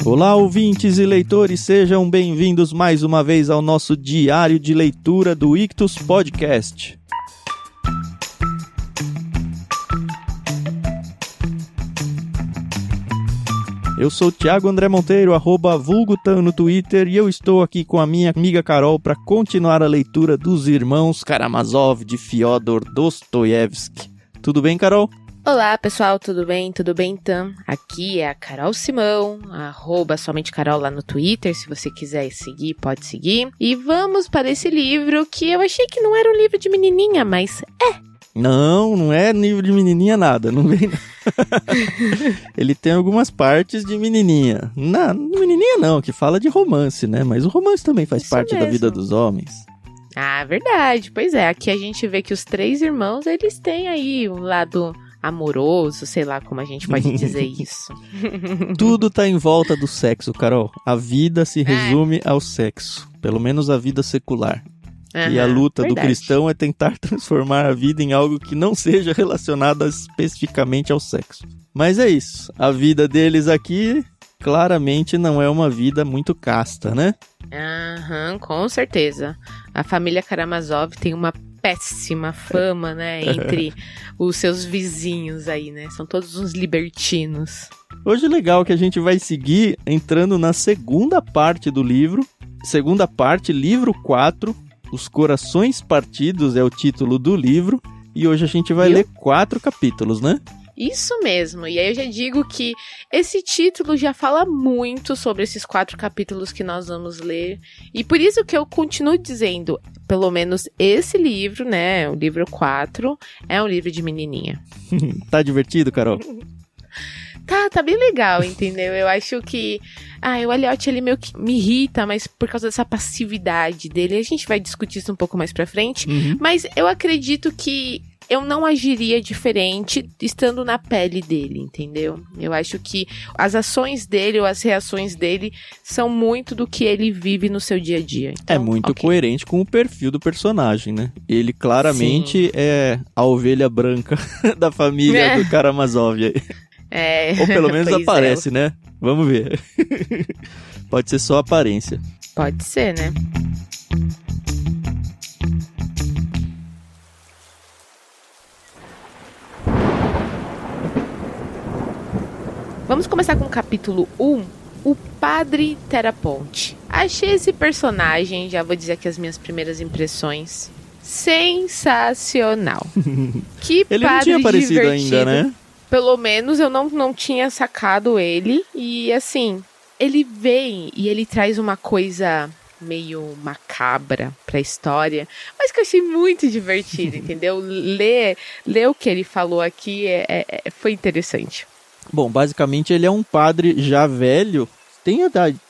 Olá, ouvintes e leitores, sejam bem-vindos mais uma vez ao nosso diário de leitura do Ictus Podcast. Eu sou o Thiago André Monteiro, @vulgutan no Twitter, e eu estou aqui com a minha amiga Carol para continuar a leitura dos Irmãos Karamazov de Fyodor Dostoiévski. Tudo bem, Carol? Olá, pessoal, tudo bem? Tudo bem, então? Aqui é a Carol Simão, @somentecarol lá no Twitter, se você quiser seguir, pode seguir. E vamos para esse livro que eu achei que não era um livro de menininha, mas é. Não é livro de menininha nada, não vem não. Ele tem algumas partes de menininha. Não, menininha não, que fala de romance, né? Mas o romance também faz parte da vida dos homens. Ah, verdade. Pois é, aqui a gente vê que os três irmãos, eles têm aí um lado amoroso, sei lá como a gente pode dizer isso. Tudo tá em volta do sexo, Carol. A vida se resume ao sexo, pelo menos a vida secular. E a luta do cristão é tentar transformar a vida em algo que não seja relacionado especificamente ao sexo. Mas é isso, a vida deles aqui claramente não é uma vida muito casta, né? Com certeza. A família Karamazov tem uma péssima fama, né, entre os seus vizinhos aí, né? São todos uns libertinos. Hoje é legal que a gente vai seguir entrando na segunda parte do livro. Segunda parte, livro 4, Os Corações Partidos é o título do livro. E hoje a gente vai ler 4 capítulos, né? Isso mesmo, e aí eu já digo que esse título já fala muito sobre esses 4 capítulos que nós vamos ler, e por isso que eu continuo dizendo, pelo menos esse livro, né, o livro 4, é um livro de menininha. Tá divertido, Carol? Tá bem legal, entendeu? Eu acho que o Eliot, ele meio que me irrita, mas por causa dessa passividade dele, a gente vai discutir isso um pouco mais pra frente, mas eu acredito que eu não agiria diferente estando na pele dele, entendeu? Eu acho que as ações dele ou as reações dele são muito do que ele vive no seu dia a dia. Então, é muito coerente com o perfil do personagem, né? Ele claramente é a ovelha branca da família do Karamazov aí. Ou pelo menos aparece, né? Vamos ver. Pode ser só aparência. Pode ser, né? Vamos começar com o capítulo 1, o Padre Teraponte. Achei esse personagem, já vou dizer aqui as minhas primeiras impressões, sensacional. Que ele padre não tinha aparecido divertido. ainda, né? Pelo menos eu não tinha sacado ele. E assim, ele vem e ele traz uma coisa meio macabra pra história, mas que eu achei muito divertido, entendeu? Ler o que ele falou aqui foi interessante. Bom, basicamente ele é um padre já velho. Tem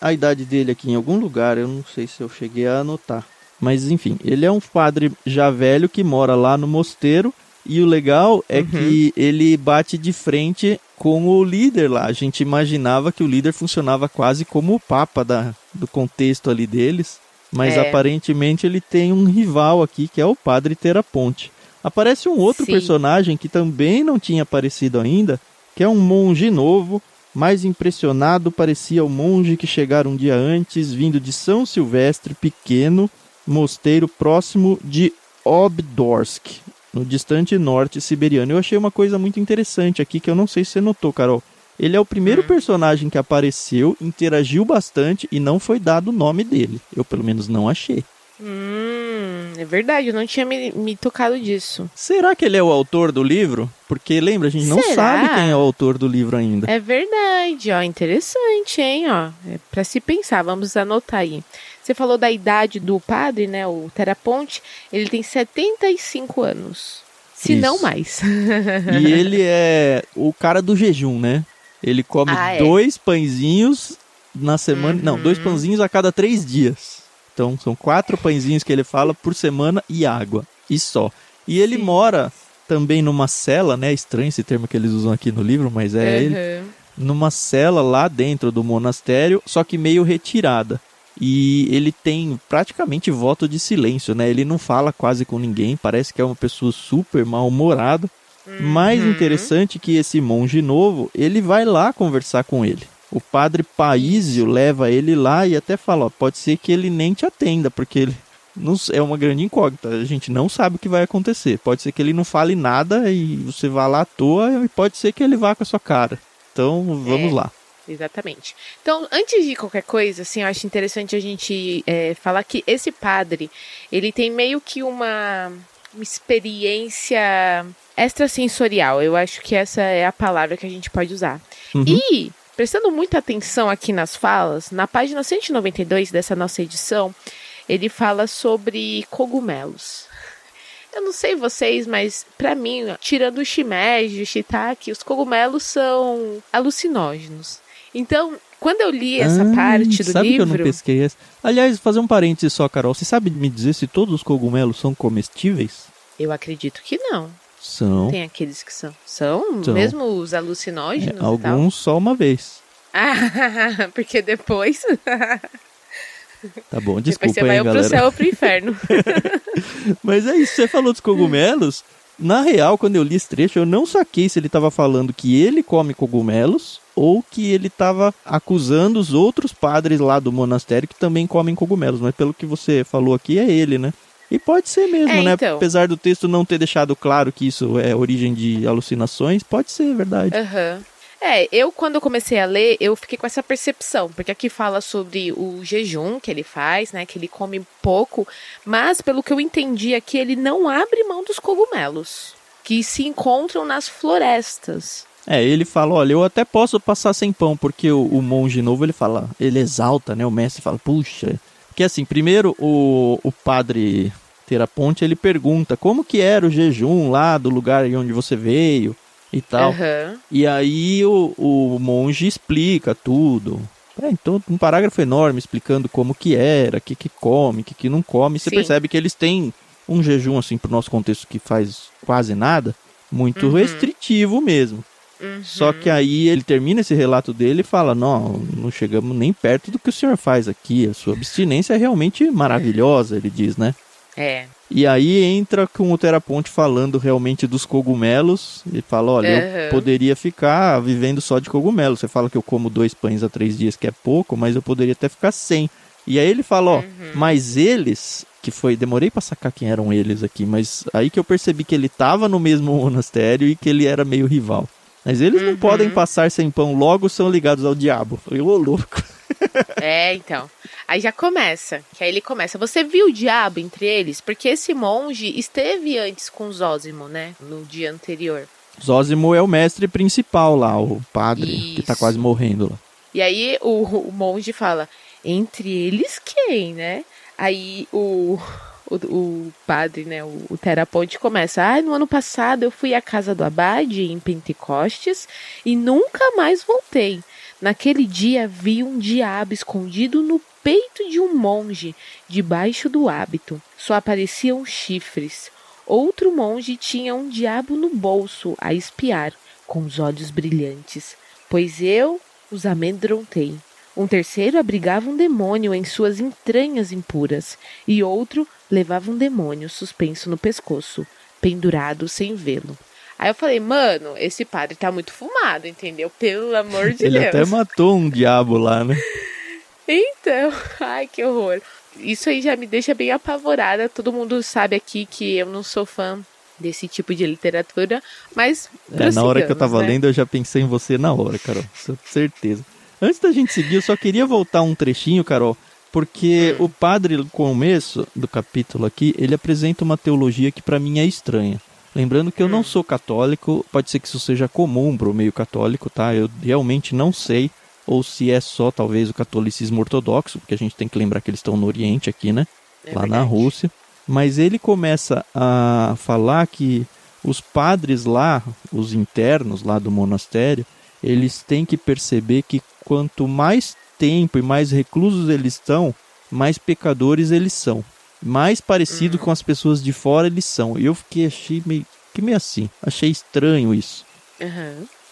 a idade dele aqui em algum lugar, eu não sei se eu cheguei a anotar. Mas enfim, ele é um padre já velho que mora lá no mosteiro. E o legal é que ele bate de frente com o líder lá. A gente imaginava que o líder funcionava quase como o papa do contexto ali deles. Mas aparentemente ele tem um rival aqui, que é o Padre Teraponte. Aparece um outro personagem que também não tinha aparecido ainda, que é um monge novo. Mais impressionado parecia o monge que chegara um dia antes, vindo de São Silvestre Pequeno, mosteiro próximo de Obdorsk, no distante norte siberiano. Eu achei uma coisa muito interessante aqui, que eu não sei se você notou, Carol. Ele é o primeiro personagem que apareceu, interagiu bastante e não foi dado o nome dele. Eu, pelo menos, não achei. É verdade, eu não tinha me tocado disso. Será que ele é o autor do livro? Porque, lembra, a gente não sabe quem é o autor do livro ainda. É verdade, ó, interessante, hein, ó. É pra se pensar, vamos anotar aí. Você falou da idade do padre, né, o Teraponte, ele tem 75 anos, se não mais. E ele é o cara do jejum, né? Ele come 2 pãezinhos na semana, não, 2 pãezinhos a cada 3 dias. Então, são 4 pãezinhos que ele fala por semana e água, e só. E ele mora também numa cela, né? Estranho esse termo que eles usam aqui no livro, mas ele. Numa cela lá dentro do monastério, só que meio retirada. E ele tem praticamente voto de silêncio, né? Ele não fala quase com ninguém, parece que é uma pessoa super mal-humorada. Mais interessante que esse monge novo, ele vai lá conversar com ele. O padre Paísio leva ele lá e até fala, ó, pode ser que ele nem te atenda, porque ele não, é uma grande incógnita, a gente não sabe o que vai acontecer. Pode ser que ele não fale nada e você vá lá à toa, e pode ser que ele vá com a sua cara. Então, vamos lá. Exatamente. Então, antes de qualquer coisa, assim, eu acho interessante a gente falar que esse padre, ele tem meio que uma experiência extrasensorial. Eu acho que essa é a palavra que a gente pode usar. E, prestando muita atenção aqui nas falas, na página 192 dessa nossa edição, ele fala sobre cogumelos. Eu não sei vocês, mas pra mim, tirando o shimeji, o shiitake, os cogumelos são alucinógenos. Então, quando eu li essa parte do sabe livro... que eu não pesquei essa? Aliás, fazer um parênteses só, Carol. Você sabe me dizer se todos os cogumelos são comestíveis? Eu acredito que não. São. Tem aqueles que são. São? Mesmo os alucinógenos e tal? Alguns só uma vez. Ah, porque depois... Tá bom, desculpa depois você vai aí, galera. pro céu ou pro inferno. Mas é isso, você falou dos cogumelos. Na real, quando eu li esse trecho, eu não saquei se ele estava falando que ele come cogumelos ou que ele estava acusando os outros padres lá do monastério que também comem cogumelos. Mas pelo que você falou aqui, é ele, né? E pode ser mesmo, né? Então. Apesar do texto não ter deixado claro que isso é origem de alucinações, pode ser verdade. Eu quando eu comecei a ler, eu fiquei com essa percepção, porque aqui fala sobre o jejum que ele faz, né, que ele come pouco, mas pelo que eu entendi aqui, ele não abre mão dos cogumelos, que se encontram nas florestas. Ele fala, olha, eu até posso passar sem pão, porque o monge novo, ele exalta, né, o mestre fala, puxa, porque assim, primeiro o padre Teraponte, ele pergunta como que era o jejum lá do lugar onde você veio, e tal. E aí o monge explica tudo. Então, um parágrafo enorme explicando como que era, o que come, o que não come. Você percebe que eles têm um jejum, assim, pro nosso contexto que faz quase nada, muito restritivo mesmo. Só que aí ele termina esse relato dele e fala, não chegamos nem perto do que o senhor faz aqui. A sua abstinência é realmente maravilhosa, ele diz, né? E aí entra com o Teraponte falando realmente dos cogumelos. E fala, olha, eu poderia ficar vivendo só de cogumelos. Você fala que eu como 2 pães a 3 dias, que é pouco, mas eu poderia até ficar sem. E aí ele fala, mas eles, demorei pra sacar quem eram eles aqui, mas aí que eu percebi que ele tava no mesmo monastério e que ele era meio rival. Mas eles não podem passar sem pão, logo são ligados ao diabo. Eu falei, ô louco. Então. Aí já começa, que aí ele começa. Você viu o diabo entre eles? Porque esse monge esteve antes com Zósimo, né? No dia anterior. Zósimo é o mestre principal lá, o padre que tá quase morrendo lá. E aí o monge fala, entre eles quem, né? Aí o padre, né, o Teraponte começa, no ano passado eu fui à casa do abade em Pentecostes e nunca mais voltei. Naquele dia vi um diabo escondido no peito de um monge, debaixo do hábito. Só apareciam chifres. Outro monge tinha um diabo no bolso, a espiar, com os olhos brilhantes, pois eu os amedrontei. Um terceiro abrigava um demônio em suas entranhas impuras, e outro levava um demônio suspenso no pescoço, pendurado sem vê-lo. Aí eu falei, mano, esse padre tá muito fumado, entendeu? Pelo amor de Deus. Ele até matou um diabo lá, né? Então, ai, que horror. Isso aí já me deixa bem apavorada. Todo mundo sabe aqui que eu não sou fã desse tipo de literatura, mas na hora que eu tava lendo, eu já pensei em você na hora, Carol, certeza. Antes da gente seguir, eu só queria voltar um trechinho, Carol, porque o padre, no começo do capítulo aqui, ele apresenta uma teologia que pra mim é estranha. Lembrando que eu não sou católico, pode ser que isso seja comum pro meio católico, tá? Eu realmente não sei, ou se é só talvez o catolicismo ortodoxo, porque a gente tem que lembrar que eles estão no Oriente aqui, né? Lá verdade. Na Rússia. Mas ele começa a falar que os padres lá, os internos lá do monastério, eles têm que perceber que quanto mais tempo e mais reclusos eles estão, mais pecadores eles são. Mais parecido com as pessoas de fora eles são. E eu achei meio assim. Achei estranho isso.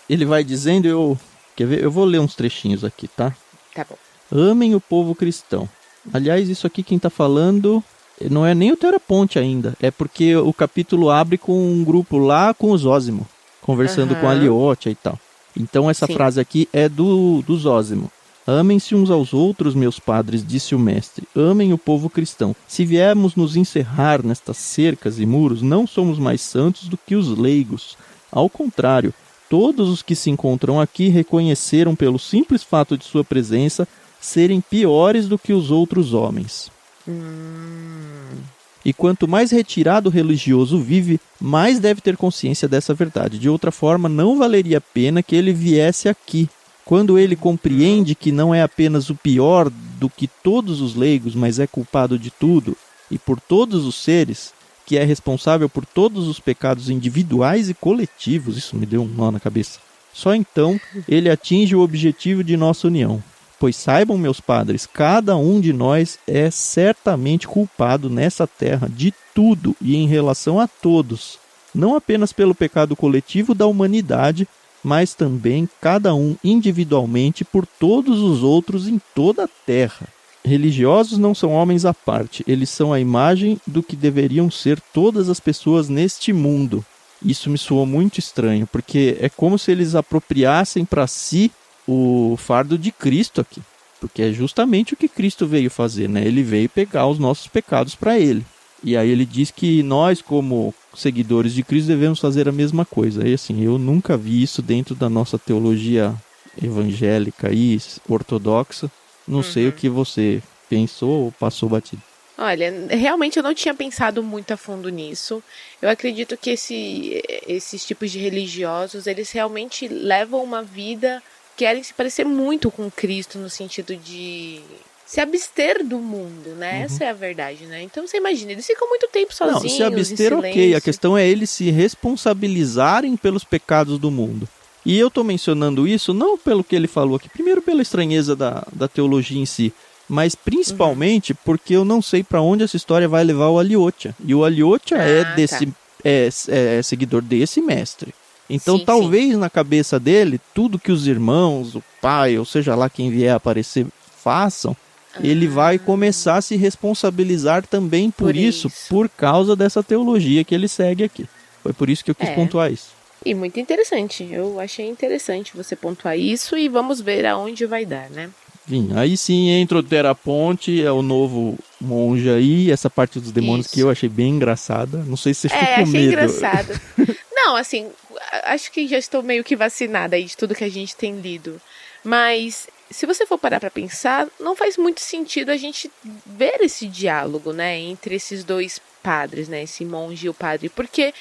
Ele vai dizendo, quer ver? Eu vou ler uns trechinhos aqui, tá? Tá bom. Amem o povo cristão. Aliás, isso aqui quem tá falando não é nem o Teraponte ainda. É porque o capítulo abre com um grupo lá com o Zósimo, conversando com a Leótia e tal. Então essa Sim. frase aqui é do Zósimo. Amem-se uns aos outros, meus padres, disse o mestre. Amem o povo cristão. Se viermos nos encerrar nestas cercas e muros, não somos mais santos do que os leigos. Ao contrário, todos os que se encontram aqui reconheceram pelo simples fato de sua presença serem piores do que os outros homens. E quanto mais retirado o religioso vive, mais deve ter consciência dessa verdade. De outra forma, não valeria a pena que ele viesse aqui. Quando ele compreende que não é apenas o pior do que todos os leigos, mas é culpado de tudo, e por todos os seres, que é responsável por todos os pecados individuais e coletivos, isso me deu um nó na cabeça, só então ele atinge o objetivo de nossa união. Pois saibam, meus padres, cada um de nós é certamente culpado nessa terra de tudo e em relação a todos, não apenas pelo pecado coletivo da humanidade, mas também cada um individualmente por todos os outros em toda a terra. Religiosos não são homens à parte, eles são a imagem do que deveriam ser todas as pessoas neste mundo. Isso me soou muito estranho, porque é como se eles apropriassem para si o fardo de Cristo aqui, porque é justamente o que Cristo veio fazer, né? Ele veio pegar os nossos pecados para ele. E aí ele diz que nós, como seguidores de Cristo, devemos fazer a mesma coisa. E assim, eu nunca vi isso dentro da nossa teologia evangélica e ortodoxa. Não sei o que você pensou ou passou batido. Olha, realmente eu não tinha pensado muito a fundo nisso. Eu acredito que esses tipos de religiosos, eles realmente levam uma vida, querem se parecer muito com Cristo no sentido de se abster do mundo, né? Essa é a verdade, né? Então você imagina, eles ficam muito tempo sozinhos, não, se abster, ok. A questão é eles se responsabilizarem pelos pecados do mundo. E eu estou mencionando isso não pelo que ele falou aqui, primeiro pela estranheza da teologia em si, mas principalmente porque eu não sei para onde essa história vai levar o Aliotia. E o Aliotia é seguidor desse mestre. Então talvez na cabeça dele, tudo que os irmãos, o pai, ou seja lá quem vier aparecer, façam, ele vai começar a se responsabilizar também por isso, por causa dessa teologia que ele segue aqui. Foi por isso que eu quis pontuar isso. E muito interessante, eu achei interessante você pontuar isso e vamos ver aonde vai dar, né? Sim, aí sim entra o Teraponte, é o novo monge aí, essa parte dos demônios que eu achei bem engraçada. Não sei se você ficou com medo. Achei engraçado. Não, assim, acho que já estou meio que vacinada aí de tudo que a gente tem lido. Mas se você for parar para pensar, não faz muito sentido a gente ver esse diálogo, né, entre esses dois padres, né, esse monge e o padre, porque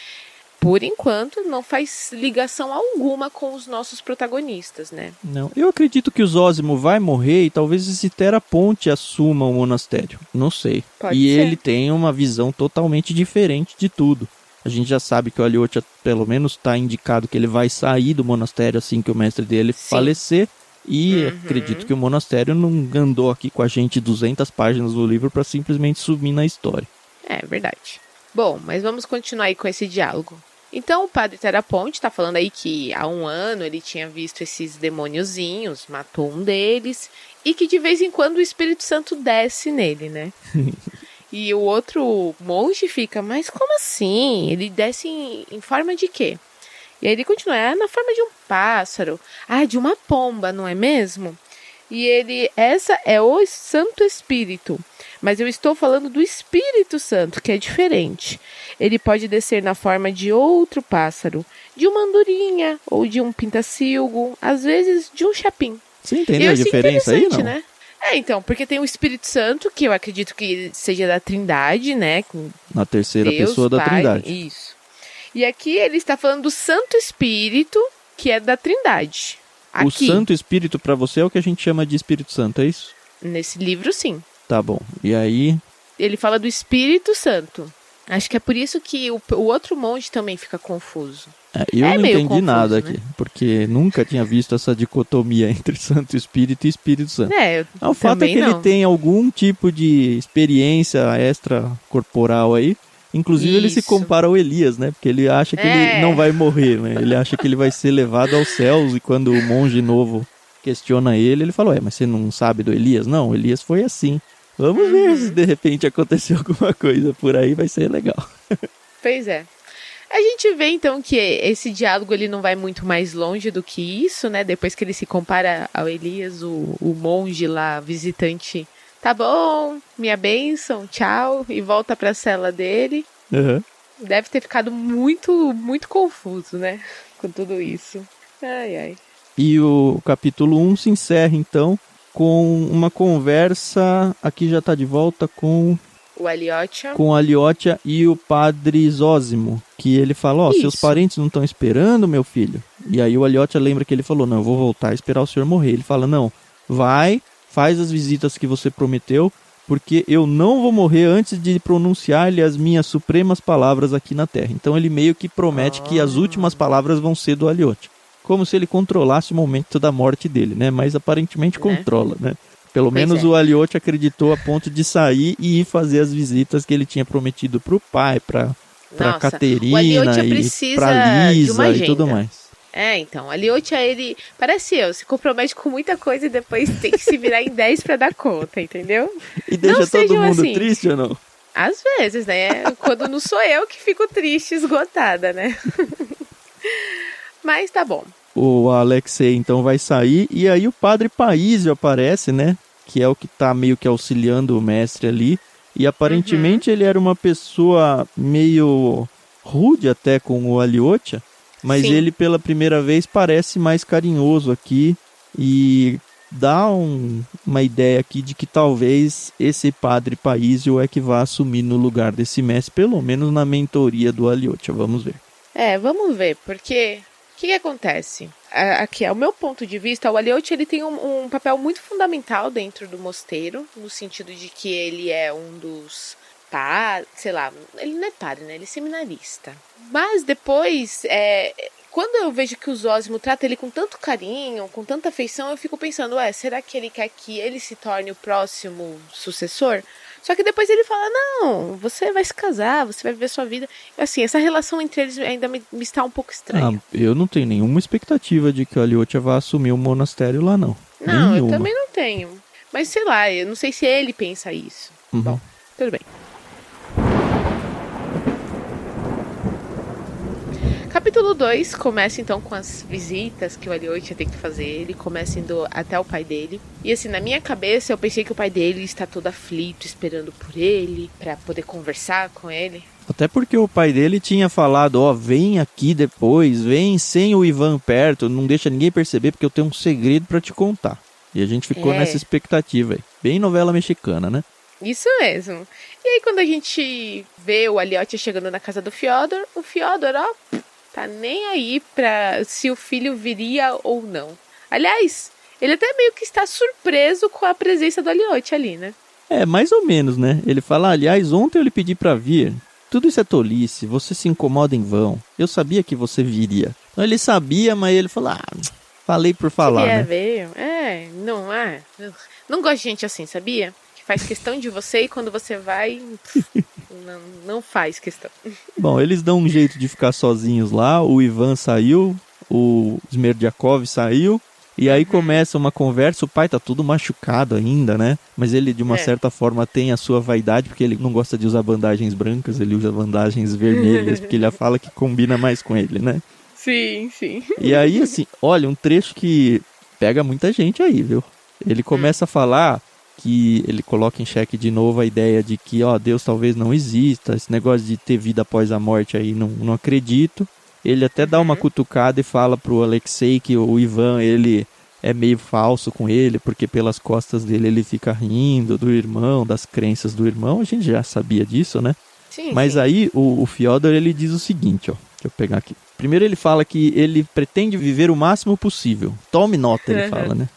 por enquanto não faz ligação alguma com os nossos protagonistas, né? Não, eu acredito que o Zósimo vai morrer e talvez esse Teraponte assuma o monastério, não sei. Pode ser. Ele tem uma visão totalmente diferente de tudo. A gente já sabe que o Aliotia pelo menos está indicado que ele vai sair do monastério assim que o mestre dele falecer. E acredito que o monastério não andou aqui com a gente 200 páginas do livro para simplesmente sumir na história. É verdade. Bom, mas vamos continuar aí com esse diálogo. Então o padre Teraponte está falando aí que há 1 ano ele tinha visto esses demôniozinhos, matou um deles, e que de vez em quando o Espírito Santo desce nele, né? E o outro monge fica, mas como assim? Ele desce em forma de quê? E aí ele continua, na forma de um pássaro. De uma pomba, não é mesmo? E essa é o Santo Espírito. Mas eu estou falando do Espírito Santo, que é diferente. Ele pode descer na forma de outro pássaro, de uma andorinha ou de um pintacilgo, às vezes de um chapim. Você entendeu a diferença aí, não? Né? Então, porque tem o Espírito Santo, que eu acredito que seja da Trindade, né? Na terceira Deus, pessoa da Pai, Trindade. Isso. E aqui ele está falando do Santo Espírito, que é da Trindade. Aqui. O Santo Espírito para você é o que a gente chama de Espírito Santo, é isso? Nesse livro, sim. Tá bom. E aí? Ele fala do Espírito Santo. Acho que é por isso que o outro monge também fica confuso. Eu não entendi nada aqui, porque nunca tinha visto essa dicotomia entre Santo Espírito e Espírito Santo. O fato é que ele tem algum tipo de experiência extracorporal aí. Inclusive ele se compara ao Elias, né? Porque ele acha que ele não vai morrer, né? Ele acha que ele vai ser levado aos céus. E quando o monge novo questiona ele fala, mas você não sabe do Elias? Não, o Elias foi assim. Vamos ver se de repente aconteceu alguma coisa por aí, vai ser legal. Pois é. A gente vê, então, que esse diálogo ele não vai muito mais longe do que isso, né? Depois que ele se compara ao Elias, o monge lá, visitante. Tá bom, minha bênção, tchau. E volta pra cela dele. Uhum. Deve ter ficado muito, muito confuso, né? Com tudo isso. Ai, ai. E o capítulo 1 se encerra, então, com uma conversa. Aqui já tá de volta com o Aliotia. Com o Aliotia e o padre Zósimo, que ele fala, ó, seus parentes não estão esperando, meu filho. E aí o Aliotia lembra que ele falou, não, eu vou voltar a esperar o senhor morrer. Ele fala, não, vai, faz as visitas que você prometeu, porque eu não vou morrer antes de pronunciar-lhe as minhas supremas palavras aqui na Terra. Então ele meio que promete que as últimas palavras vão ser do Aliotia. Como se ele controlasse o momento da morte dele, né? Mas aparentemente controla, né? Pelo menos o Aliotia acreditou a ponto de sair e ir fazer as visitas que ele tinha prometido pro pai, pra Caterina e pra Lisa e tudo mais. Então, o Aliotia, ele parece se compromete com muita coisa e depois tem que se virar em 10 pra dar conta, entendeu? E deixa todo mundo assim. Triste ou não? Às vezes, né? Quando não sou eu que fico triste, esgotada, né? Mas tá bom. O Alexei, então, vai sair e aí o padre Paísio aparece, né? Que é o que tá meio que auxiliando o mestre ali. E aparentemente ele era uma pessoa meio rude até com o Aliotia, mas Sim. ele pela primeira vez parece mais carinhoso aqui e dá uma ideia aqui de que talvez esse padre Paísio é que vai assumir no lugar desse mestre, pelo menos na mentoria do Aliotia. Vamos ver. Vamos ver, porque... O que acontece? Aqui, ao meu ponto de vista, o Aliotia ele tem um papel muito fundamental dentro do mosteiro, no sentido de que ele é um dos sei lá, ele não é padre, né? Ele é seminarista. Mas depois, quando eu vejo que o Zósimo trata ele com tanto carinho, com tanta afeição, eu fico pensando, será que ele quer que ele se torne o próximo sucessor? Só que depois ele fala, não, você vai se casar, você vai viver sua vida. Assim, essa relação entre eles ainda me está um pouco estranha. Eu não tenho nenhuma expectativa de que o Aliotia vá assumir o monastério lá, não. Não, nenhuma. Eu também não tenho. Mas sei lá, eu não sei se ele pensa isso. Bom, tudo bem. Capítulo 2 começa então com as visitas que o Aliotia tem que fazer. Ele começa indo até o pai dele. E assim, na minha cabeça eu pensei que o pai dele está todo aflito, esperando por ele, para poder conversar com ele. Até porque o pai dele tinha falado, vem aqui depois, vem sem o Ivan perto, não deixa ninguém perceber porque eu tenho um segredo para te contar. E a gente ficou nessa expectativa aí. Bem novela mexicana, né? Isso mesmo. E aí quando a gente vê o Aliotia chegando na casa do Fyodor, o Fyodor, tá nem aí pra se o filho viria ou não. Aliás, ele até meio que está surpreso com a presença do Aliotia ali, né? Mais ou menos, né? Ele fala, aliás, ontem eu lhe pedi pra vir. Tudo isso é tolice, você se incomoda em vão. Eu sabia que você viria. Então ele sabia, mas ele falou, falei por falar, né? Veio. Não gosto de gente assim, sabia? Que faz questão de você e quando você vai... Não faz questão. Bom, eles dão um jeito de ficar sozinhos lá. O Ivan saiu, o Smerdyakov saiu. E aí começa uma conversa. O pai tá tudo machucado ainda, né? Mas ele, de uma certa forma, tem a sua vaidade, porque ele não gosta de usar bandagens brancas, ele usa bandagens vermelhas, porque ele fala que combina mais com ele, né? Sim, sim. E aí, assim, olha, um trecho que pega muita gente aí, viu? Ele começa a falar... que ele coloca em xeque de novo a ideia de que, Deus talvez não exista, esse negócio de ter vida após a morte aí, não acredito. Ele até dá uma cutucada e fala pro Alexei que o Ivan, ele é meio falso com ele, porque pelas costas dele ele fica rindo do irmão, das crenças do irmão. A gente já sabia disso, né? Sim, Mas sim. Aí o Fyodor, ele diz o seguinte, deixa eu pegar aqui. Primeiro ele fala que ele pretende viver o máximo possível. Tome nota, ele fala, né?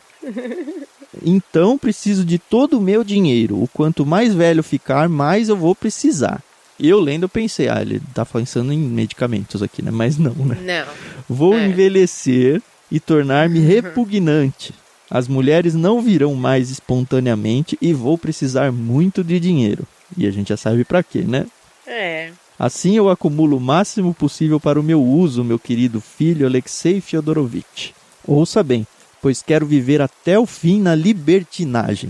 Então preciso de todo o meu dinheiro. O quanto mais velho ficar, mais eu vou precisar. Eu lendo, eu pensei, ele tá pensando em medicamentos aqui, né? Mas não, né? Não. Vou envelhecer e tornar-me repugnante. As mulheres não virão mais espontaneamente e vou precisar muito de dinheiro. E a gente já sabe pra quê, né? Assim eu acumulo o máximo possível para o meu uso, meu querido filho Alexei Fyodorovitch. Ouça bem. Pois quero viver até o fim na libertinagem.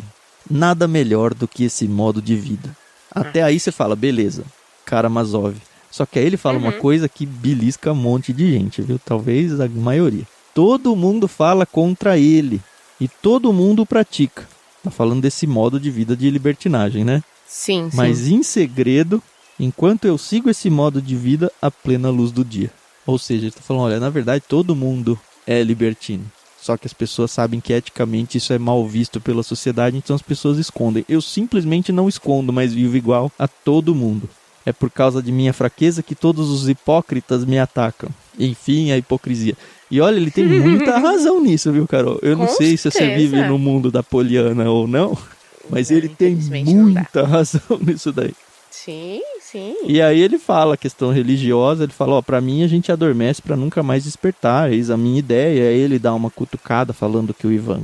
Nada melhor do que esse modo de vida. Até aí você fala, beleza, Karamazov. Só que aí ele fala uma coisa que belisca um monte de gente, viu? Talvez a maioria. Todo mundo fala contra ele e todo mundo o pratica. Tá falando desse modo de vida de libertinagem, né? Sim, Mas em segredo, enquanto eu sigo esse modo de vida à plena luz do dia. Ou seja, ele tá falando, olha, na verdade todo mundo é libertino. Só que as pessoas sabem que eticamente isso é mal visto pela sociedade, então as pessoas escondem. Eu simplesmente não escondo, mas vivo igual a todo mundo. É por causa de minha fraqueza que todos os hipócritas me atacam. Enfim, a hipocrisia. E olha, ele tem muita razão nisso, viu, Carol? Eu não sei se você vive no mundo da Poliana ou não, mas ele tem muita razão nisso daí. Sim, sim. E aí ele fala a questão religiosa, ele fala, pra mim a gente adormece pra nunca mais despertar, eis a minha ideia. Aí ele dá uma cutucada falando que o Ivan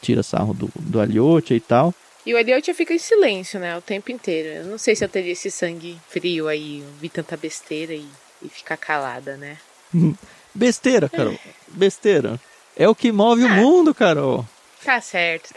tira sarro do Aliotia e tal. E o Aliotia fica em silêncio, né, o tempo inteiro. Eu não sei se eu teria esse sangue frio aí, ouvir tanta besteira e ficar calada, né? Besteira, Carol, besteira. É o que move o mundo, Carol. Tá certo.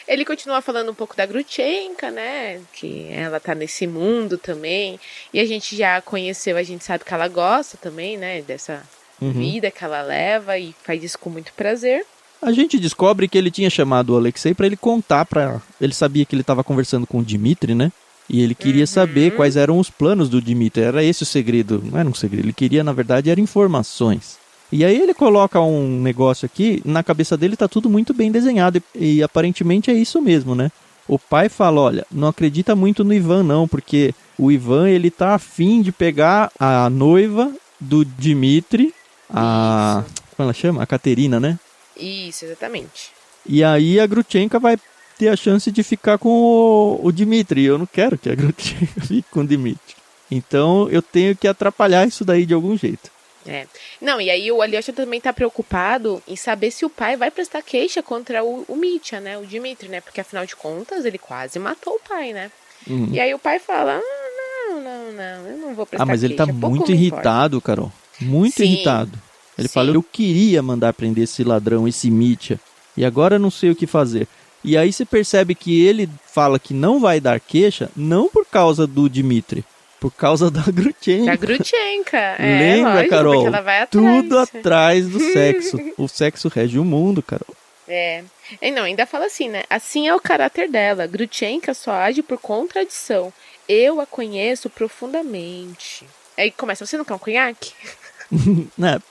Ele continua falando um pouco da Grutchenka, né? Que ela tá nesse mundo também. E a gente já conheceu, a gente sabe que ela gosta também, né? Dessa vida que ela leva e faz isso com muito prazer. A gente descobre que ele tinha chamado o Alexei pra ele contar pra... Ele sabia que ele tava conversando com o Dmitri, né? E ele queria saber quais eram os planos do Dmitri. Era esse o segredo. Não era um segredo. Ele queria, na verdade, eram informações. E aí ele coloca um negócio aqui, na cabeça dele tá tudo muito bem desenhado, e aparentemente é isso mesmo, né? O pai fala, olha, não acredita muito no Ivan não, porque o Ivan ele tá afim de pegar a noiva do Dmitri, como ela chama? A Caterina, né? Isso, exatamente. E aí a Grutchenka vai ter a chance de ficar com o Dmitri. Eu não quero que a Grutchenka fique com o Dmitri. Então eu tenho que atrapalhar isso daí de algum jeito. Não, e aí o Aliotia também tá preocupado em saber se o pai vai prestar queixa contra o Mitya, né, o Dmitri, né, porque afinal de contas ele quase matou o pai, né. E aí o pai fala, não, eu não vou prestar queixa. Mas ele tá muito irritado, Carol, muito irritado. Ele fala, eu queria mandar prender esse ladrão, esse Mitya, e agora eu não sei o que fazer. E aí você percebe que ele fala que não vai dar queixa, não por causa do Dmitri, por causa da Grutchenka. Da Grutchenka. Lembra, lógico, Carol? Porque ela vai tudo atrás do sexo. O sexo rege o mundo, Carol. E não, ainda fala assim, né? Assim é o caráter dela. Grutchenka só age por contradição. Eu a conheço profundamente. Aí começa, você não quer um conhaque?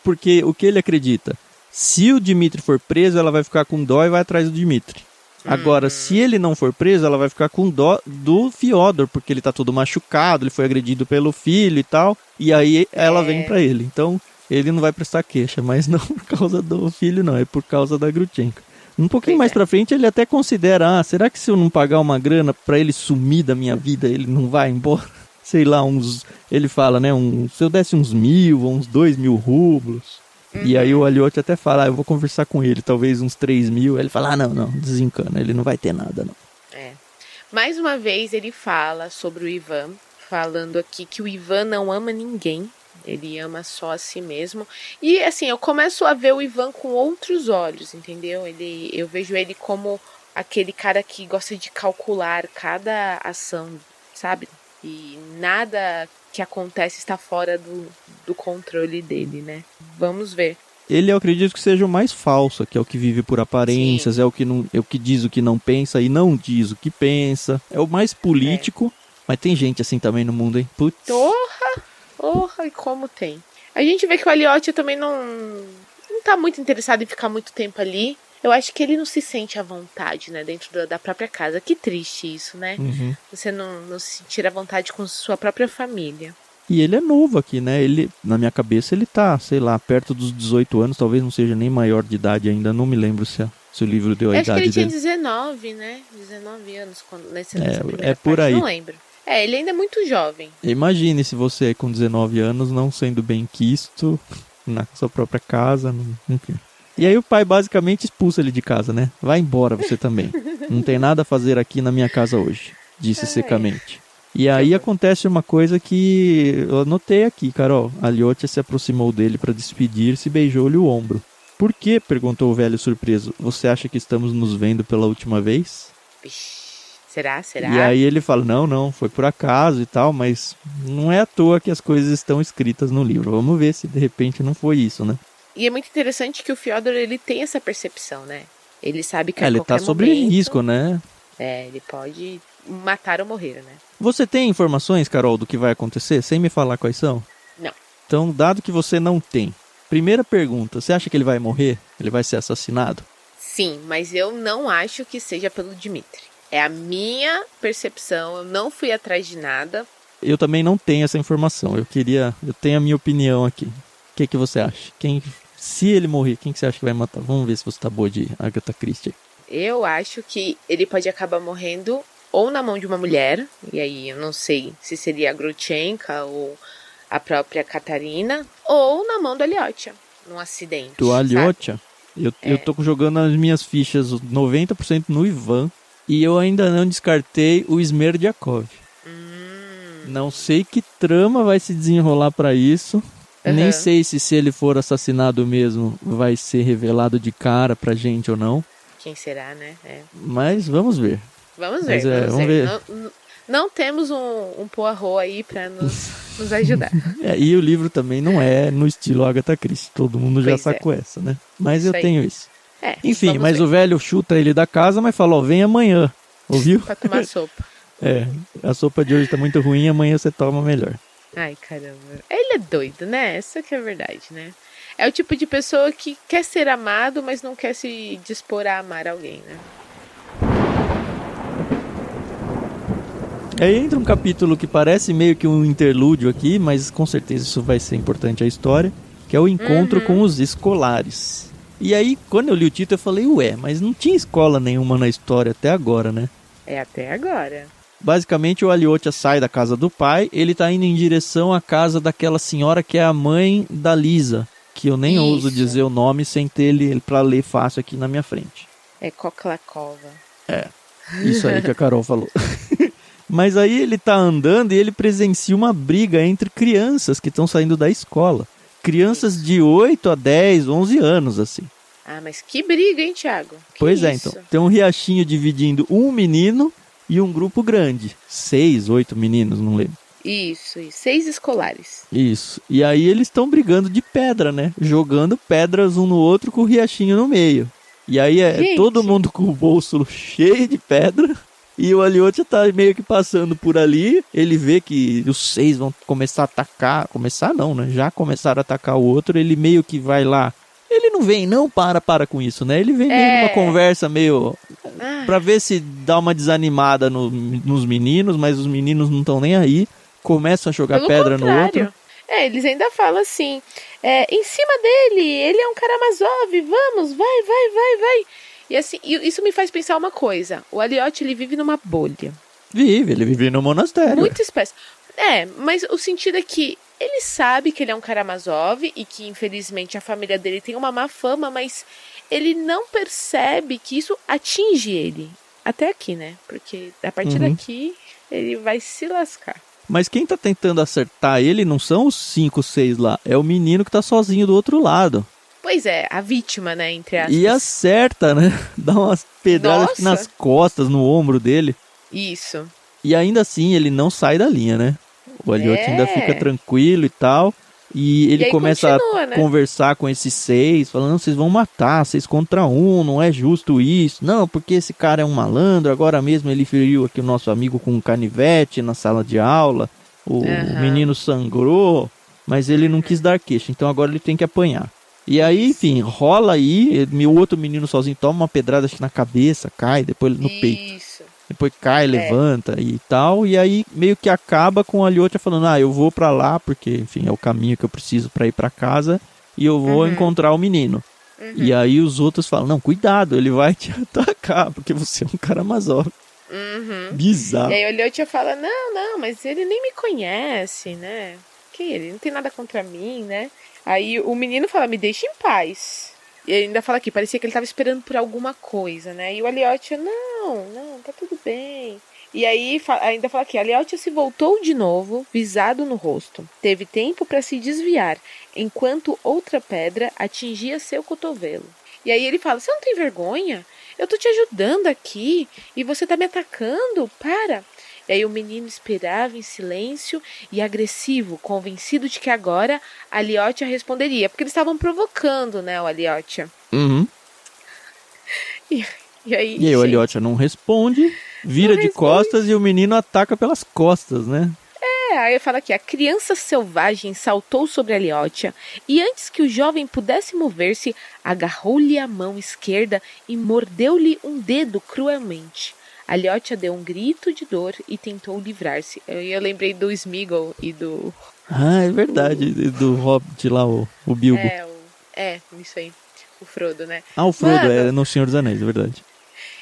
Porque o que ele acredita? Se o Dmitri for preso, ela vai ficar com dó e vai atrás do Dmitri. Agora, se ele não for preso, ela vai ficar com dó do Fyodor, porque ele tá todo machucado, ele foi agredido pelo filho e tal, e aí ela vem pra ele. Então, ele não vai prestar queixa, mas não por causa do filho, não, é por causa da Grutchenka. Um pouquinho mais pra frente, ele até considera, será que se eu não pagar uma grana pra ele sumir da minha vida, ele não vai embora? Sei lá, ele fala, né, se eu desse uns 1.000 ou uns 2.000 rublos... E aí o Aliotia até fala, eu vou conversar com ele, talvez uns 3.000. Ele fala, não, desencana, ele não vai ter nada, não. Mais uma vez ele fala sobre o Ivan, falando aqui que o Ivan não ama ninguém, ele ama só a si mesmo. E assim, eu começo a ver o Ivan com outros olhos, entendeu? Eu vejo ele como aquele cara que gosta de calcular cada ação, sabe? E nada que acontece está fora do controle dele, né? Vamos ver. Ele, eu acredito que seja o mais falso, que é o que vive por aparências, é o que diz o que não pensa e não diz o que pensa. É o mais político, mas tem gente assim também no mundo, hein? Putz. Porra, e como tem. A gente vê que o Aliotia também não tá muito interessado em ficar muito tempo ali. Eu acho que ele não se sente à vontade, né, dentro da própria casa. Que triste isso, né? Você não se sentir à vontade com sua própria família. E ele é novo aqui, né? Ele, na minha cabeça, ele tá, sei lá, perto dos 18 anos, talvez não seja nem maior de idade ainda. Não me lembro se o livro deu a idade dele. Acho que ele tinha 19, né? 19 anos nessa primeira por parte. aí. Não lembro. Ele ainda é muito jovem. Imagine se você com 19 anos não sendo bem quisto na sua própria casa, enfim. E aí o pai basicamente expulsa ele de casa, né? Vai embora você também. Não tem nada a fazer aqui na minha casa hoje, disse secamente. E aí acontece uma coisa que eu anotei aqui, Carol. A Aliotia se aproximou dele para despedir-se e beijou-lhe o ombro. Por quê? Perguntou o velho surpreso. Você acha que estamos nos vendo pela última vez? Será? E aí ele fala, não, foi por acaso e tal, mas não é à toa que as coisas estão escritas no livro. Vamos ver se de repente não foi isso, né? E é muito interessante que o Fyodor, ele tem essa percepção, né? Ele sabe que ele tá sob risco, né? Ele pode matar ou morrer, né? Você tem informações, Carol, do que vai acontecer, sem me falar quais são? Não. Então, dado que você não tem, primeira pergunta, você acha que ele vai morrer? Ele vai ser assassinado? Sim, mas eu não acho que seja pelo Dmitri. É a minha percepção, eu não fui atrás de nada. Eu também não tenho essa informação, eu tenho a minha opinião aqui. O que você acha? Se ele morrer, quem que você acha que vai matar? Vamos ver se você tá boa de Agatha Christie. Eu acho que ele pode acabar morrendo ou na mão de uma mulher, e aí eu não sei se seria a Grutchenka ou a própria Catarina, ou na mão do Aliotia, num acidente. Do Aliotia? Eu tô jogando as minhas fichas 90% no Ivan, e eu ainda não descartei o Smerdyakov. Não sei que trama vai se desenrolar pra isso. Nem sei se ele for assassinado mesmo vai ser revelado de cara pra gente ou não. Quem será, né? Mas vamos ver. Vamos ver. Não temos um Poirot aí pra nos ajudar. E o livro também não é no estilo Agatha Christie. Todo mundo já sacou essa, né? Mas eu tenho isso. Enfim, mas ver. O velho chuta ele da casa, mas fala, vem amanhã. Ouviu? Pra tomar sopa. A sopa de hoje tá muito ruim, amanhã você toma melhor. Ai, caramba. Ele é doido, né? Essa que é a verdade, né? É o tipo de pessoa que quer ser amado, mas não quer se dispor a amar alguém, né? Aí entra um capítulo que parece meio que um interlúdio aqui, mas com certeza isso vai ser importante à história, que é o encontro com os escolares. E aí, quando eu li o título, eu falei, mas não tinha escola nenhuma na história até agora, né? Até agora. Basicamente, o Aliotia sai da casa do pai, ele tá indo em direção à casa daquela senhora que é a mãe da Lisa, que eu nem ouso dizer o nome sem ter ele pra ler fácil aqui na minha frente. É Koklakova. Isso aí que a Carol falou. Mas aí ele tá andando e ele presencia uma briga entre crianças que estão saindo da escola. Crianças de 8 a 10, 11 anos, assim. Ah, mas que briga, hein, Thiago? Pois é, então. Tem um riachinho dividindo um menino e um grupo grande. 6, 8 meninos, não lembro. Isso. 6 escolares. Isso. E aí eles estão brigando de pedra, né? Jogando pedras um no outro com o riachinho no meio. E aí todo mundo com o bolso cheio de pedra. E o Aliotia tá meio que passando por ali. Ele vê que os 6 vão começar a atacar. Começar não, né? Já começaram a atacar o outro. Ele meio que vai lá. Ele não vem, não para com isso, né? Ele vem meio numa conversa meio... Pra ver se dá uma desanimada nos meninos. Mas os meninos não estão nem aí. Começam a jogar pedra no outro. Eles ainda falam assim... em cima dele, ele é um Karamazov. Vamos, vai. E assim, isso me faz pensar uma coisa. O Aliotia, ele vive numa bolha. Ele vive no monastério. Muito espécie. Mas o sentido é que ele sabe que ele é um Karamazov e que, infelizmente, a família dele tem uma má fama, mas ele não percebe que isso atinge ele. Até aqui, né? Porque a partir daqui, ele vai se lascar. Mas quem tá tentando acertar ele não são os 5, 6 lá. É o menino que tá sozinho do outro lado. Pois é, a vítima, né, entre aspas. E acerta, né? Dá umas pedradas nas costas, no ombro dele. Isso. E ainda assim, ele não sai da linha, né? O Aliotia ainda fica tranquilo e tal. E ele começa a conversar com esses 6, falando, vocês vão matar, 6 contra 1, não é justo isso. Não, porque esse cara é um malandro, agora mesmo ele feriu aqui o nosso amigo com um canivete na sala de aula. O menino sangrou, mas ele não quis dar queixa, então agora ele tem que apanhar. E aí, enfim, rola aí, o outro menino sozinho toma uma pedrada na cabeça, cai, depois no peito. Depois cai, levanta e tal, e aí meio que acaba com a Aliotia falando, eu vou pra lá, porque, enfim, é o caminho que eu preciso pra ir pra casa, e eu vou encontrar o menino. E aí os outros falam, não, cuidado, ele vai te atacar, porque você é um Karamazov. Bizarro. E aí o Aliotia fala, não, mas ele nem me conhece, né? Ele não tem nada contra mim, né? Aí o menino fala, me deixa em paz. E ele ainda fala aqui, parecia que ele tava esperando por alguma coisa, né? E o Aliotia, não, tá tudo bem. E aí ainda fala aqui, Aliotia se voltou de novo, visado no rosto. Teve tempo para se desviar, enquanto outra pedra atingia seu cotovelo. E aí ele fala, você não tem vergonha? Eu tô te ajudando aqui e você tá me atacando, para. E aí o menino esperava em silêncio e agressivo, convencido de que agora a Liotia responderia, porque eles estavam provocando, né, o Aliotia. Uhum. E aí, E aí o Aliotia não responde, vira de costas e o menino ataca pelas costas, né? Aí fala aqui, a criança selvagem saltou sobre a Liotia e antes que o jovem pudesse mover-se, agarrou-lhe a mão esquerda e mordeu-lhe um dedo cruelmente. A Liotia deu um grito de dor e tentou livrar-se. Eu lembrei do Sméagol e do... Ah, é verdade, do Hobbit lá, o Bilbo. Isso aí, o Frodo, né? Ah, o Frodo, é no Senhor dos Anéis, é verdade.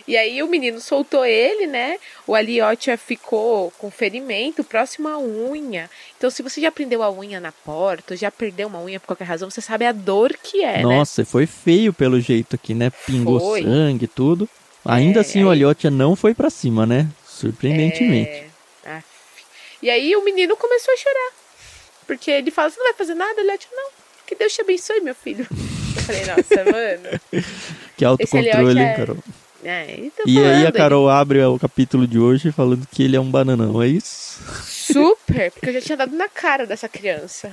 E aí o menino soltou ele, né? O Aliotia ficou com ferimento próximo à unha. Então, se você já prendeu a unha na porta, ou já perdeu uma unha por qualquer razão, você sabe a dor que é, Nossa, foi feio pelo jeito aqui, né? Pingou sangue e tudo. Ainda assim, o Aliotia não foi pra cima, né? Surpreendentemente. E aí o menino começou a chorar. Porque ele fala, você não vai fazer nada? Aliotia, não. Que Deus te abençoe, meu filho. Eu falei, nossa, mano. Que autocontrole, hein, Carol? E aí a Carol abre o capítulo de hoje falando que ele é um bananão, é isso? Super, porque eu já tinha dado na cara dessa criança.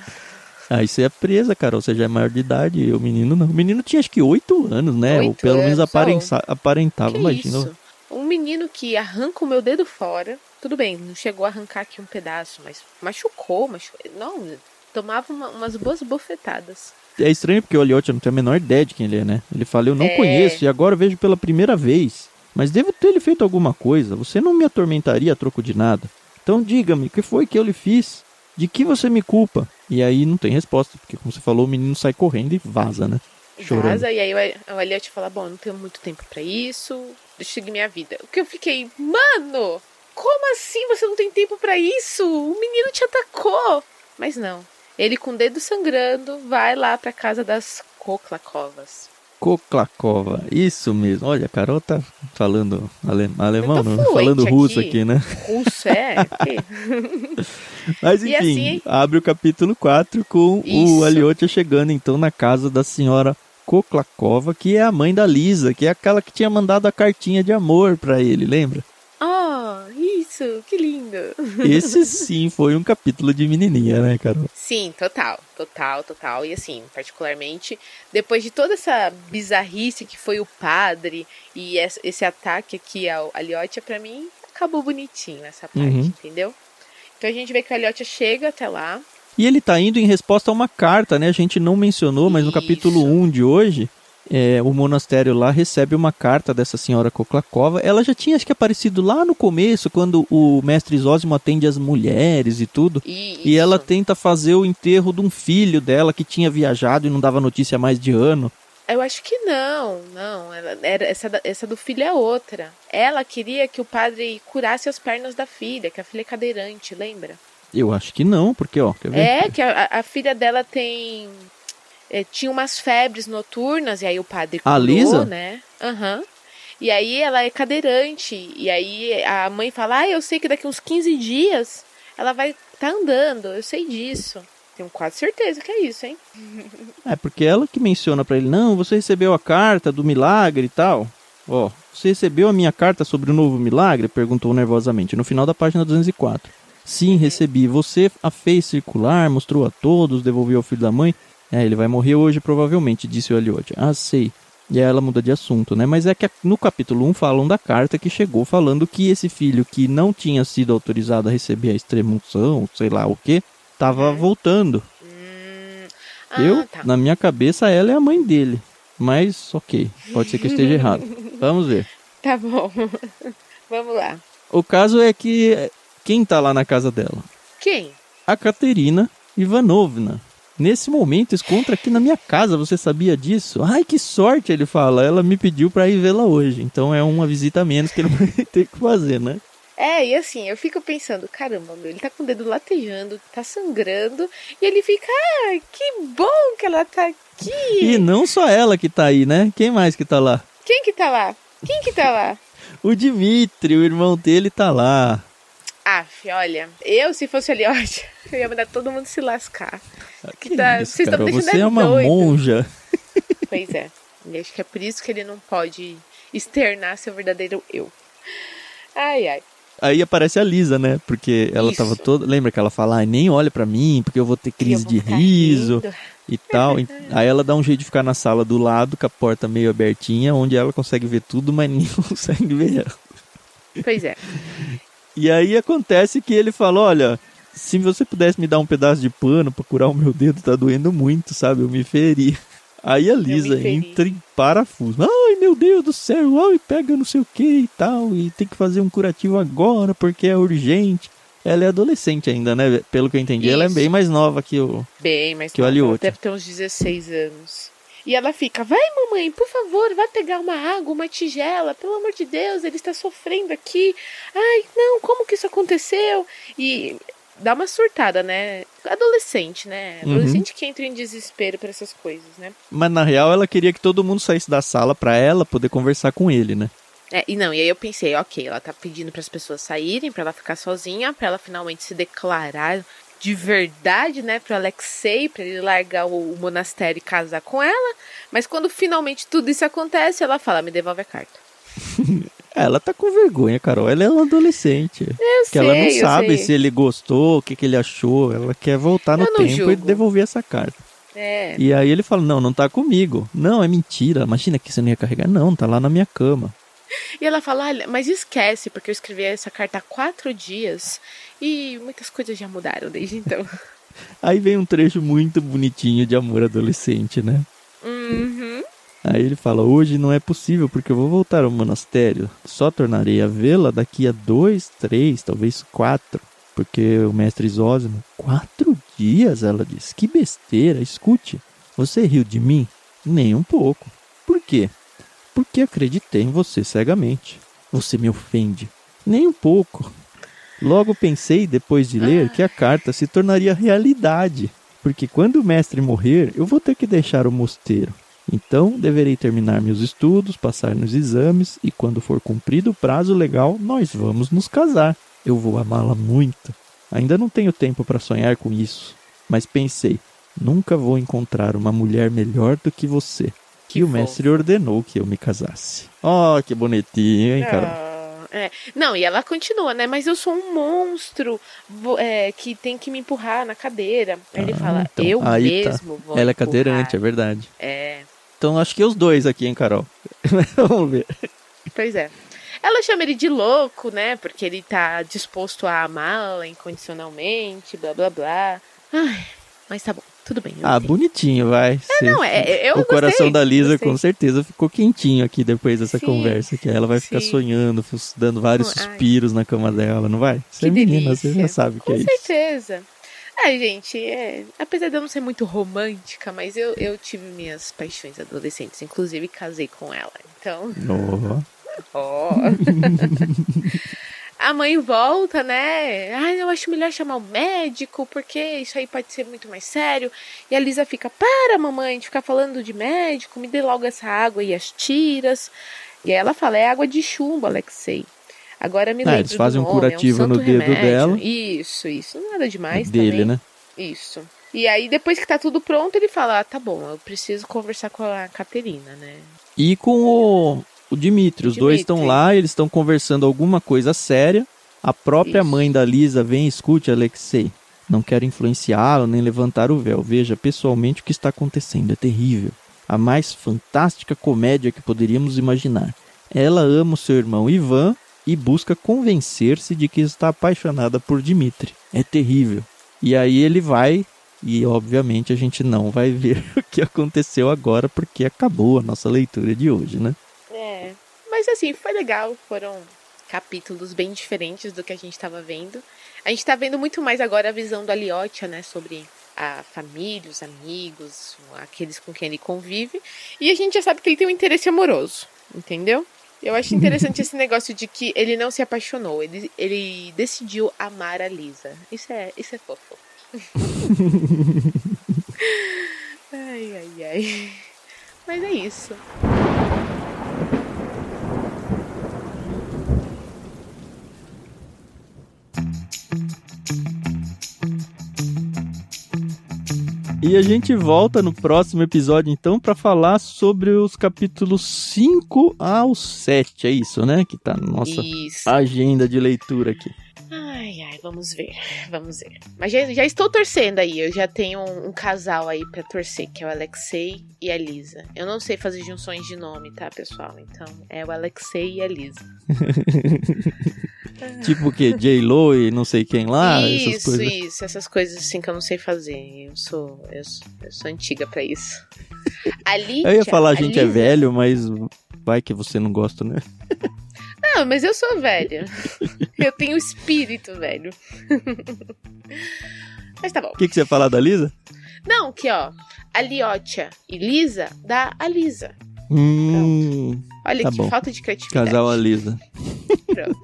Aí você é presa, Carol, você já é maior de idade, e o menino não. O menino tinha acho que 8 anos, né? Ou pelo menos aparentava, que imagina. Isso? Um menino que arranca o meu dedo fora, tudo bem, não chegou a arrancar aqui um pedaço, mas machucou. Não, tomava umas boas bofetadas. É estranho porque o Aliotia não tem a menor ideia de quem ele é, né? Ele fala, eu não conheço e agora vejo pela primeira vez. Mas devo ter lhe feito alguma coisa. Você não me atormentaria a troco de nada. Então diga-me, o que foi que eu lhe fiz? De que você me culpa? E aí não tem resposta, porque como você falou, o menino sai correndo e vaza, né? Chorando. Vaza, e aí o Aliotia fala, bom, não tenho muito tempo pra isso, deixa eu seguir minha vida. O que eu fiquei, mano, como assim você não tem tempo pra isso? O menino te atacou. Mas não. Ele com o dedo sangrando vai lá pra casa das Koklakovas. Koklakova, isso mesmo. Olha, a Carol tá falando alemão, não? Falando russo aqui, né? Russo, Mas enfim, assim, abre o capítulo 4 com o Aliotia chegando então na casa da senhora Koklakova, que é a mãe da Lisa, que é aquela que tinha mandado a cartinha de amor pra ele, lembra? Isso, que lindo. Esse sim foi um capítulo de menininha, né, Carol? Sim, total. E assim, particularmente, depois de toda essa bizarrice que foi o padre e esse ataque aqui ao Aliotia, pra mim, acabou bonitinho essa parte, entendeu? Então a gente vê que o Aliotia chega até lá. E ele tá indo em resposta a uma carta, né? A gente não mencionou, mas no capítulo 1 de hoje... o monastério lá recebe uma carta dessa senhora Koklakova. Ela já tinha, acho que, aparecido lá no começo, quando o mestre Zósimo atende as mulheres e tudo. E ela tenta fazer o enterro de um filho dela que tinha viajado e não dava notícia há mais de ano. Eu acho que não. Essa do filho é outra. Ela queria que o padre curasse as pernas da filha, que a filha é cadeirante, lembra? Eu acho que não, porque, quer ver? Que a filha dela tem... tinha umas febres noturnas, e aí o padre curou, Lisa? né? E aí ela é cadeirante, e aí a mãe fala, eu sei que daqui uns 15 dias ela vai estar andando, eu sei disso. Tenho quase certeza que é isso, hein? Porque ela que menciona pra ele, não, você recebeu a carta do milagre e tal. Você recebeu a minha carta sobre o novo milagre? Perguntou nervosamente, no final da página 204. Sim, recebi. Você a fez circular, mostrou a todos, devolveu ao filho da mãe. Ele vai morrer hoje provavelmente, disse o Aliotia. Sei. E aí ela muda de assunto, né? Mas é que no capítulo 1 falam da carta que chegou falando que esse filho que não tinha sido autorizado a receber a extrema-unção, sei lá o que, tava voltando. Na minha cabeça, ela é a mãe dele. Mas, ok, pode ser que eu esteja errado. Vamos ver. Tá bom. Vamos lá. O caso é que... Quem tá lá na casa dela? Quem? A Katerina Ivanovna. Nesse momento, encontra aqui na minha casa, você sabia disso? Ai, que sorte, ele fala. Ela me pediu pra ir vê-la hoje. Então é uma visita a menos que ele vai ter que fazer, né? E assim, eu fico pensando, caramba, ele tá com o dedo latejando, tá sangrando, e ele fica, que bom que ela tá aqui. E não só ela que tá aí, né? Quem mais que tá lá? Quem que tá lá? O Dmitri, o irmão dele, tá lá. Olha, se fosse ali, eu ia mandar todo mundo se lascar. Vocês estão me deixando você é uma monja. Pois é. E acho que é por isso que ele não pode externar seu verdadeiro eu. Ai, ai. Aí aparece a Lisa, né? Porque ela tava toda... Lembra que ela fala, nem olha pra mim, porque eu vou ter crise de riso e tal. Aí ela dá um jeito de ficar na sala do lado, com a porta meio abertinha, onde ela consegue ver tudo, mas ninguém consegue ver ela. Pois é. E aí acontece que ele fala, olha, se você pudesse me dar um pedaço de pano pra curar o meu dedo, tá doendo muito, sabe? Eu me feri. Aí a Lisa entra em parafuso. Ai, meu Deus do céu, ai, pega não sei o que e tal, e tem que fazer um curativo agora, porque é urgente. Ela é adolescente ainda, né? Pelo que eu entendi, ela é bem mais nova que o Aliotia. Deve ter uns 16 anos. E ela fica, vai mamãe, por favor, vai pegar uma água, uma tigela, pelo amor de Deus, ele está sofrendo aqui. Ai, não, como que isso aconteceu? E dá uma surtada, né? Adolescente, né? Adolescente que entra em desespero por essas coisas, né? Mas na real ela queria que todo mundo saísse da sala pra ela poder conversar com ele, né? E aí eu pensei, ok, ela tá pedindo para as pessoas saírem, pra ela ficar sozinha, pra ela finalmente se declarar de verdade, né, pro Alexei, pra ele largar o monastério e casar com ela. Mas quando finalmente tudo isso acontece, ela fala, me devolve a carta. Ela tá com vergonha, Carol. Ela é uma adolescente. Ela não sabe se ele gostou, o que ele achou. Ela quer voltar no tempo e devolver essa carta. E aí ele fala, não tá comigo. Não, é mentira. Imagina que você não ia carregar. Não, tá lá na minha cama. E ela fala, mas esquece, porque eu escrevi essa carta há 4 dias e muitas coisas já mudaram desde então. Aí vem um trecho muito bonitinho de amor adolescente, né? Aí ele fala, hoje não é possível porque eu vou voltar ao monastério. Só tornarei a vê-la daqui a 2, 3, talvez 4. Porque o mestre Zósimo... 4 dias, ela diz. Que besteira, escute. Você riu de mim? Nem um pouco. Por quê? Porque acreditei em você cegamente. Você me ofende. Nem um pouco. Logo pensei, depois de ler, que a carta se tornaria realidade. Porque quando o mestre morrer, eu vou ter que deixar o mosteiro. Então, deverei terminar meus estudos, passar nos exames, e quando for cumprido o prazo legal, nós vamos nos casar. Eu vou amá-la muito. Ainda não tenho tempo para sonhar com isso. Mas pensei, nunca vou encontrar uma mulher melhor do que você. Que o mestre ordenou que eu me casasse. Oh, que bonitinho, hein, Carol? Não, e ela continua, né? Mas eu sou um monstro que tem que me empurrar na cadeira. Aí ele fala, então, eu mesmo vou Ela empurrar. é cadeirante, é verdade. Então acho que os dois aqui, hein, Carol? Vamos ver. Pois é. Ela chama ele de louco, né? Porque ele tá disposto a amá-la incondicionalmente, blá, blá, blá. Ai, mas tá bom. Tudo bem. Bonitinho, vai. Eu o coração da Lisa gostei. Com certeza ficou quentinho aqui depois dessa conversa. Que ela vai ficar sonhando, dando vários suspiros na cama dela, não vai? Você é menina, você já sabe que é isso. Com certeza. Gente, apesar de eu não ser muito romântica, mas eu tive minhas paixões adolescentes. Inclusive, casei com ela. Então... A mãe volta, né? Eu acho melhor chamar o médico, porque isso aí pode ser muito mais sério. E a Lisa fica, para, mamãe, de ficar falando de médico, me dê logo essa água e as tiras. E aí ela fala, é água de chumbo, Alexei. Agora me lembro eles fazem do um curativo no dedo dela. Isso, nada demais dele, também. Né? Isso. E aí, depois que tá tudo pronto, ele fala, tá bom, eu preciso conversar com a Caterina, né? E com o Dmitri, os dois estão lá, eles estão conversando alguma coisa séria. A própria mãe da Lisa vem e escute, Alexei. Não quero influenciá-lo nem levantar o véu. Veja pessoalmente o que está acontecendo. É terrível. A mais fantástica comédia que poderíamos imaginar. Ela ama o seu irmão Ivan e busca convencer-se de que está apaixonada por Dmitri. É terrível. E aí ele vai, e obviamente a gente não vai ver o que aconteceu agora, porque acabou a nossa leitura de hoje, né? Mas assim, foi legal, foram capítulos bem diferentes do que a gente estava vendo. A gente está vendo muito mais agora a visão do Aliotia, né, sobre a família, os amigos, aqueles com quem ele convive. E a gente já sabe que ele tem um interesse amoroso, entendeu? Eu acho interessante esse negócio de que ele não se apaixonou, ele decidiu amar a Lisa. Isso é fofo. Ai. Mas é isso. E a gente volta no próximo episódio, então, para falar sobre os capítulos 5 ao 7. É isso, né? Que tá na nossa agenda de leitura aqui. Ai, vamos ver. Mas já estou torcendo aí, eu já tenho um casal aí pra torcer, que é o Alexei e a Lisa. Eu não sei fazer junções de nome, tá, pessoal? Então, é o Alexei e a Lisa. Tipo o quê? J-Lo e não sei quem lá? Essas coisas assim que eu não sei fazer. Eu sou antiga pra isso. Eu ia falar a gente é velho, mas vai que você não gosta, né? Não, mas eu sou velha. Eu tenho espírito, velho. Mas tá bom. O que você ia falar da Lisa? Não, que ó, a Liotia e Lisa dá a Lisa. Olha tá que bom. Falta de criatividade. Casal a Lisa. Pronto.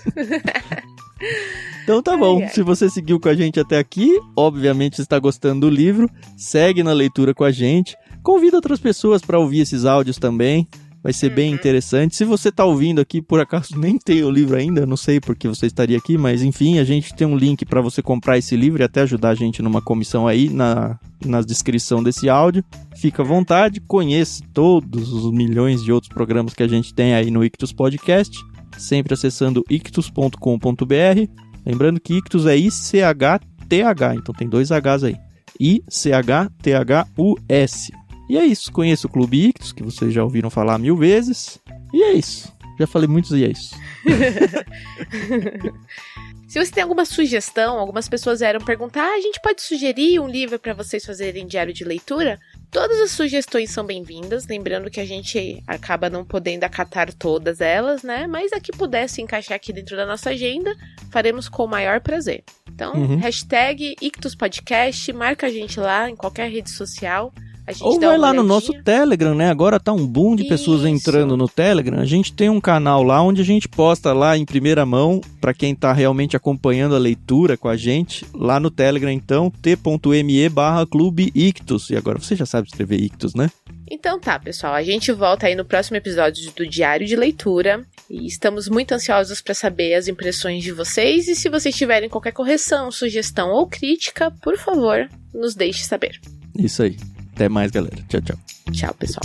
Então tá bom. Se você seguiu com a gente até aqui, obviamente está gostando do livro, segue na leitura com a gente. Convida outras pessoas para ouvir esses áudios também. Vai ser bem interessante. Se você tá ouvindo aqui, por acaso nem tem o livro ainda, não sei porque você estaria aqui, mas enfim, a gente tem um link para você comprar esse livro e até ajudar a gente numa comissão aí na descrição desse áudio. Fica à vontade, conheça todos os milhões de outros programas que a gente tem aí no Ictus Podcast, sempre acessando ictus.com.br. Lembrando que Ictus é I-C-H-T-H, então tem 2 Hs aí. I-C-H-T-H-U-S. E é isso, conheça o Clube Ictus, que vocês já ouviram falar 1000 vezes. E é isso, já falei muitos e é isso. Se você tem alguma sugestão, algumas pessoas vieram perguntar, a gente pode sugerir um livro para vocês fazerem diário de leitura? Todas as sugestões são bem-vindas, lembrando que a gente acaba não podendo acatar todas elas, né? Mas a que pudesse encaixar aqui dentro da nossa agenda, faremos com o maior prazer. Então, hashtag Ictus Podcast, marca a gente lá em qualquer rede social. Ou vai lá no nosso Telegram, né? Agora tá um boom de pessoas entrando no Telegram. A gente tem um canal lá onde a gente posta lá em primeira mão, pra quem tá realmente acompanhando a leitura com a gente, lá no Telegram, então, t.me/Clube Ictus. E agora você já sabe escrever Ictus, né? Então tá, pessoal, a gente volta aí no próximo episódio do Diário de Leitura e estamos muito ansiosos para saber as impressões de vocês e se vocês tiverem qualquer correção, sugestão ou crítica, por favor, nos deixe saber. Isso aí. Até mais, galera. Tchau, tchau. Tchau, pessoal.